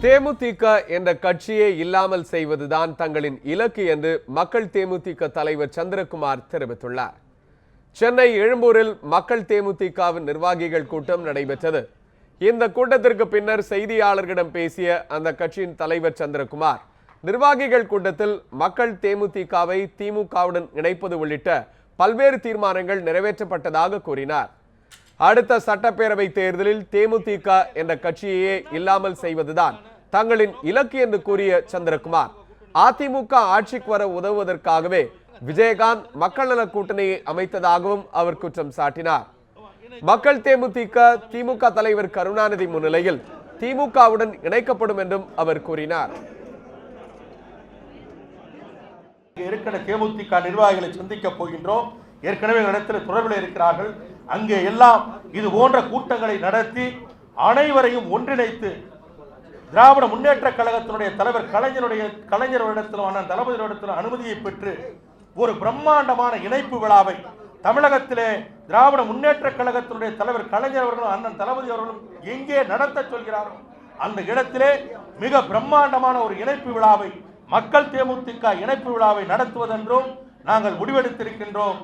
தேமுதிக என்ற கட்சியே இல்லாமல் செய்வதுதான் தங்களின் இலக்கு என்று மக்கள் தேமுதிக தலைவர் சந்திரகுமார் தெரிவித்துள்ளார். சென்னை எழும்பூரில் மக்கள் தேமுதிகவின் நிர்வாகிகள் கூட்டம் நடைபெற்றது. இந்த கூட்டத்திற்கு பின்னர் செய்தியாளர்களிடம் பேசிய அந்த கட்சியின் தலைவர் சந்திரகுமார், நிர்வாகிகள் கூட்டத்தில் மக்கள் தேமுதிகவை திமுகவுடன் இணைப்பது உள்ளிட்ட பல்வேறு தீர்மானங்கள் நிறைவேற்றப்பட்டதாக கூறினார். அடுத்த சட்டப்பேரவை தேர்தலில் தேமுதிக என்ற கட்சியையே இல்லாமல் செய்வதுதான் தங்களின் இலக்கு என்று கூறிய சந்திரகுமார், அதிமுக ஆட்சிக்கு வர உதவுவதற்காகவே விஜயகாந்த் மக்கள் நல கூட்டணியை அமைத்ததாகவும் அவர் குற்றம் சாட்டினார். மக்கள் தேமுதிக திமுக தலைவர் கருணாநிதி முன்னிலையில் திமுகவுடன் இணைக்கப்படும் என்றும் அவர் கூறினார். இருக்கிற தேமுதிக நிர்வாகிகளை சந்திக்க போகின்றோம். ஏற்கனவே இடத்தில் தொடர்பில் இருக்கிறார்கள். அங்கே எல்லாம் இது போன்ற கூட்டங்களை நடத்தி அனைவரையும் ஒன்றிணைத்து திராவிட முன்னேற்ற கழகத்தினுடைய தலைவர் கலைஞரிடத்திலும் அண்ணன் தளபதியிடத்திலும் அனுமதியை பெற்று ஒரு பிரம்மாண்டமான இணைப்பு விழாவை தமிழகத்திலே திராவிட முன்னேற்ற கழகத்தினுடைய தலைவர் கலைஞர் அவர்களும் அண்ணன் தளபதி அவர்களும் எங்கே நடத்த சொல்கிறார்கள் அந்த இடத்திலே மிக பிரம்மாண்டமான ஒரு இணைப்பு விழாவை, மக்கள் தேமுதிக இணைப்பு விழாவை நடத்துவதென்றும் நாங்கள் முடிவெடுத்திருக்கின்றோம்.